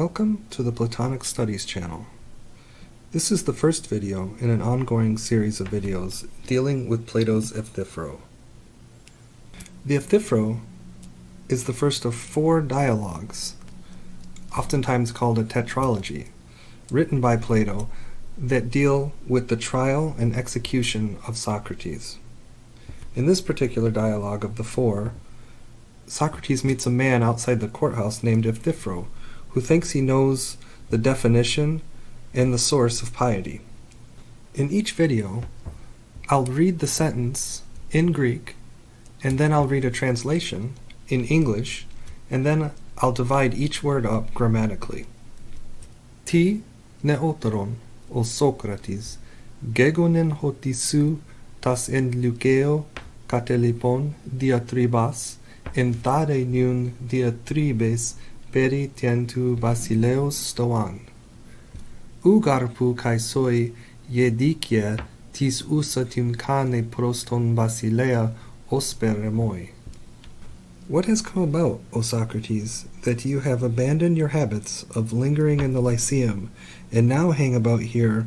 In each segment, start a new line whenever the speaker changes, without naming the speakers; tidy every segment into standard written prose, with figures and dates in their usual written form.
Welcome to the Platonic Studies channel. This is the first video in an ongoing series of videos dealing with Plato's Euthyphro. The Euthyphro is the first of 4 dialogues, oftentimes called a tetralogy, written by Plato that deal with the trial and execution of Socrates. In this particular dialogue of the 4, Socrates meets a man outside the courthouse named Euthyphro, who thinks he knows the definition and the source of piety. In each video, I'll read the sentence in Greek, and then I'll read a translation in English, and then I'll divide each word up grammatically. Ti neoteron, o Socrates, gegonen hotisou tas en lukeo katelipon diatribas, en thade nun diatribes peri tientu basileos stoan. Ugarpu kai soi iedikia tis usatim kane proston basilea osperemoi. What has come about, O Socrates, that you have abandoned your habits of lingering in the Lyceum, and now hang about here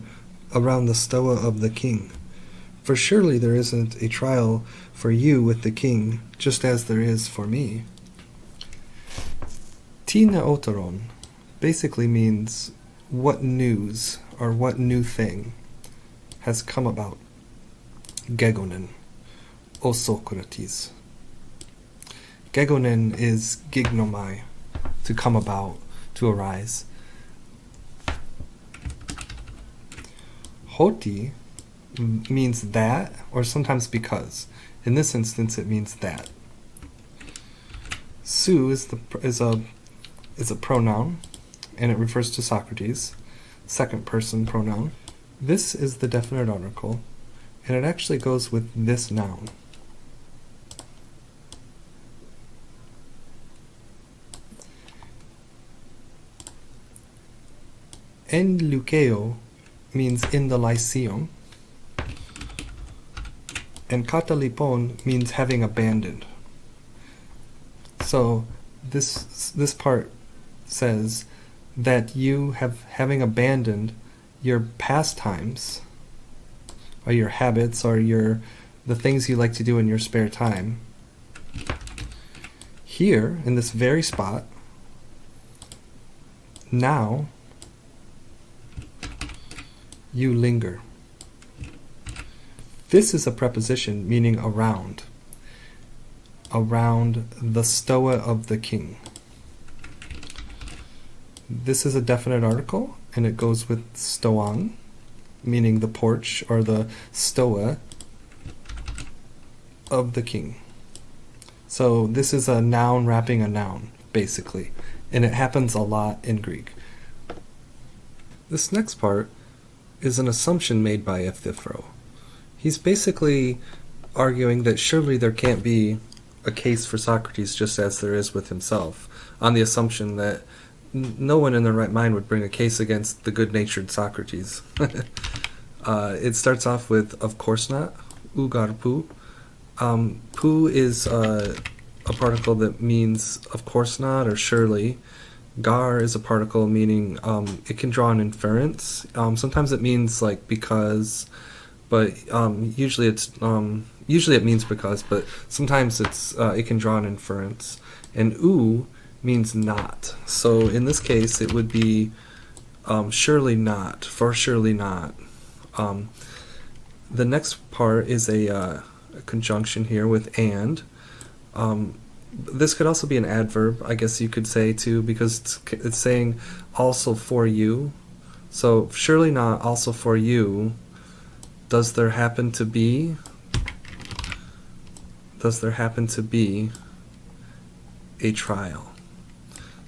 around the stoa of the king? For surely there isn't a trial for you with the king, just as there is for me. Ti neoteron basically means what news or what new thing has come about. Gegonen, O Socrates. Gegonen is gignomai, to come about, to arise. Hoti means that, or sometimes because. In this instance, it means that. Su is a pronoun, and it refers to Socrates, second person pronoun. This is the definite article, and it actually goes with this noun. En lukeo means in the Lyceum, and katalipon means having abandoned. So this part says that you having abandoned your pastimes, or your habits, or the things you like to do in your spare time. Here, in this very spot, now you linger. This is a preposition meaning around the stoa of the king. This is a definite article, and it goes with stoan, meaning the porch or the stoa of the king. So this is a noun wrapping a noun, basically, and it happens a lot in Greek. This next part is an assumption made by Euthyphro. He's basically arguing that surely there can't be a case for Socrates just as there is with himself, on the assumption that no one in their right mind would bring a case against the good-natured Socrates. It starts off with, of course not, ugarpu. Pu is a particle that means of course not or surely. Gar is a particle meaning it can draw an inference. Sometimes it means like because, but usually it means because, but sometimes it can draw an inference. And u means not. So in this case, it would be surely not, for surely not. The next part is a conjunction here with and. This could also be an adverb, I guess you could say too, because it's saying also for you. So surely not, also for you. Does there happen to be? Does there happen to be a trial?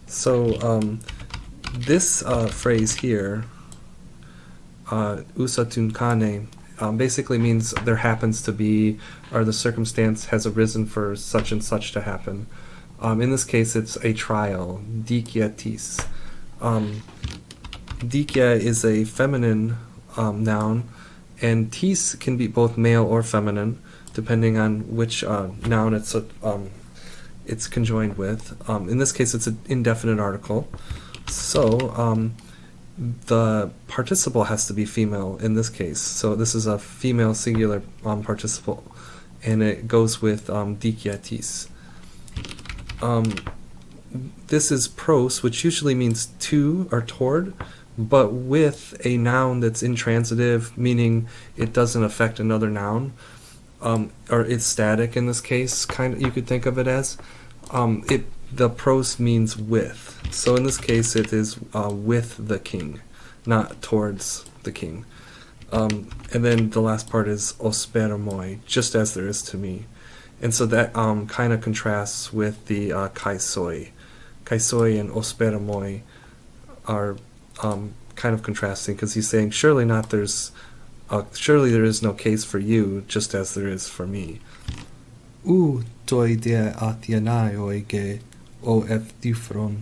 So this phrase here, usatun kane, basically means there happens to be, or the circumstance has arisen for such and such to happen. In this case, it's a trial, dikiatis. Dikia is a feminine noun, and tis can be both male or feminine, depending on which noun it's conjoined with. In this case, it's an indefinite article. So the participle has to be female in this case. So this is a female singular participle, and it goes with dikiatis. This is pros, which usually means to or toward, but with a noun that's intransitive, meaning it doesn't affect another noun, or it's static in this case. Kind of, you could think of it as the pros means with. So in this case, it is with the king, not towards the king. And then the last part is osperamoi, just as there is to me. And so that kind of contrasts with the kaisoi. Kaisoi and osperamoi are kind of contrasting, because he's saying, surely there is no case for you, just as there is for me. U toi de athianai ge o Euthyphron,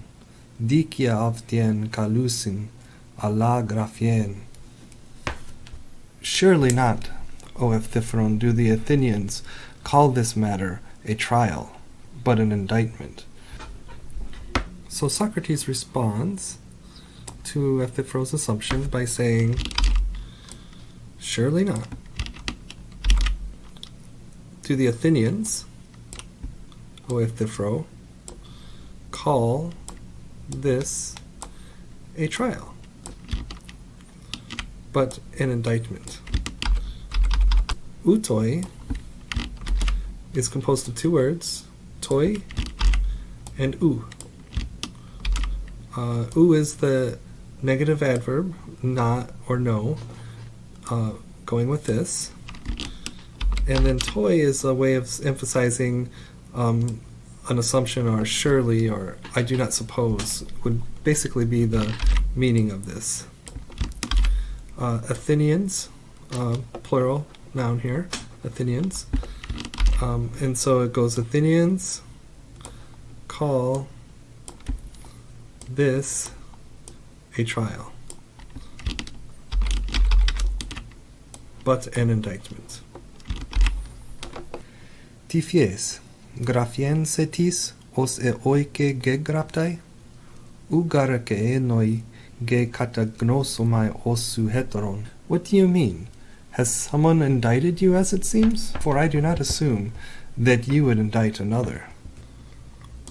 dikia avtien kalusin, ala graphien. Surely not, O Euthyphron, do the Athenians call this matter a trial, but an indictment. So Socrates responds to Euthyphro's assumption by saying, surely not. Do the Athenians, O Euthyphro, call this a trial, but an indictment? Utoi is composed of two words, toi and u. U is the negative adverb, not or no, going with this. And then toi is a way of emphasizing an assumption, or surely, or I do not suppose, would basically be the meaning of this. Athenians, plural noun here, Athenians. And so it goes, Athenians call this a trial, but an indictment. Tifes, graphien setis os oike gegraptai, ugarake noi ge katagnosomai osu heteron. What do you mean? Has someone indicted you, as it seems? For I do not assume that you would indict another.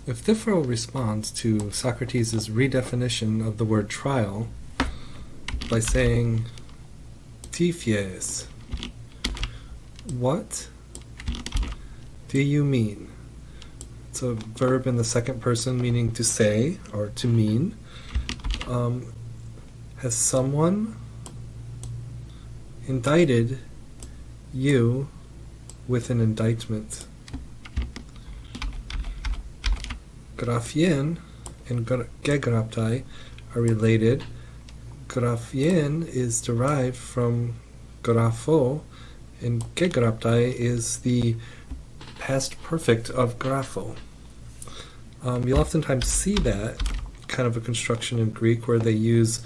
Euthyphro responds to Socrates' redefinition of the word trial by saying, Tifes, what do you mean? It's a verb in the second person meaning to say or to mean. Has someone indicted you with an indictment? Graphien and gegraptai are related. Graphien is derived from grapho, and gegraptai is the past perfect of grapho. You'll oftentimes see that kind of a construction in Greek where they use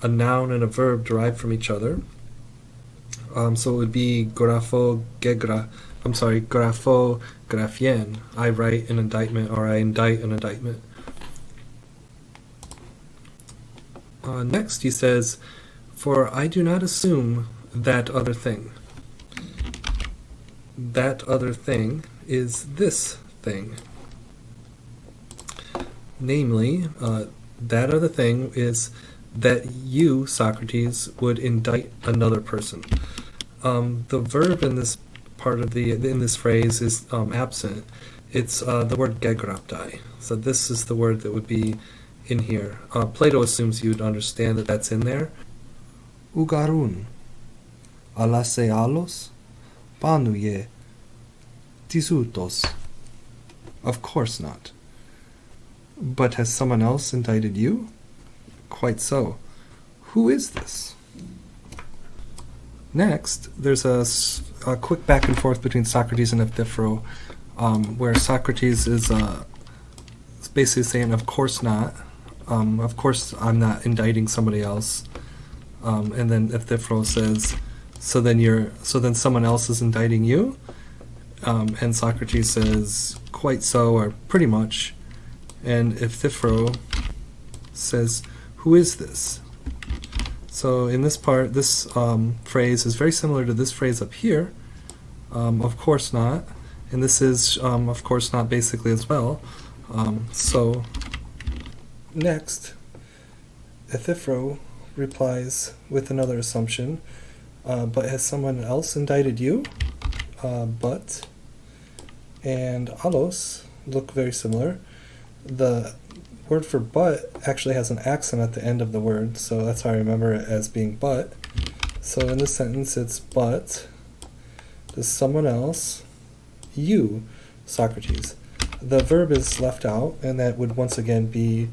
a noun and a verb derived from each other. So it would be grapho graphien. I write an indictment, or I indict an indictment. Next he says, for I do not assume that other thing. That other thing is this thing. Namely, that other thing is that you, Socrates, would indict another person. The verb in this part of in this phrase is absent. It's the word gegraptai. So this is the word that would be in here. Plato assumes you'd understand that that's in there. Ugarun, alasealos, panuye, tisutos. Of course not. But has someone else indicted you? Quite so. Who is this? Next, there's a quick back and forth between Socrates and Euthyphro, where Socrates is basically saying, of course not. Of course I'm not indicting somebody else. And then Euthyphro says, so then someone else is indicting you? And Socrates says, quite so, or pretty much. And Euthyphro says, who is this? So in this part, this phrase is very similar to this phrase up here. Of course not. And this is, of course not, basically as well. So next, Euthyphro replies with another assumption. But has someone else indicted you? But and alos look very similar. The word for but actually has an accent at the end of the word, so that's how I remember it as being but. So in this sentence it's but does someone else you, Socrates. The verb is left out, and that would once again be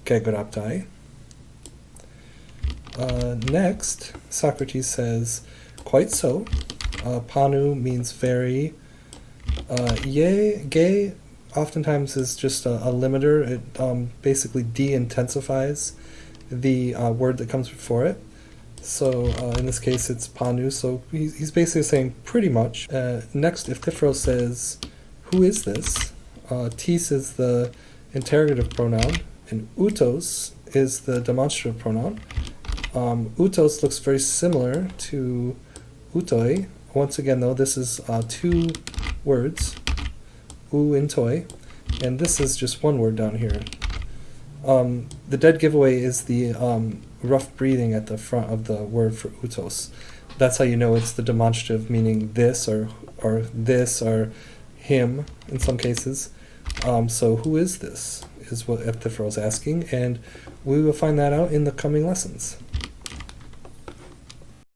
kegoraptai. Next, Socrates says, quite so. Panu means very. Ge oftentimes is just a limiter. It basically de-intensifies the word that comes before it. So in this case it's panu, so he's basically saying pretty much. Next, Euthyphro says, who is this? Tis is the interrogative pronoun, and utos is the demonstrative pronoun. Utos looks very similar to utoi. Once again, though, this is two words, u and toi, and this is just one word down here. The dead giveaway is the rough breathing at the front of the word for utos. That's how you know it's the demonstrative, meaning this or this or him in some cases. So who is this is what Euthyphro is asking, and we will find that out in the coming lessons.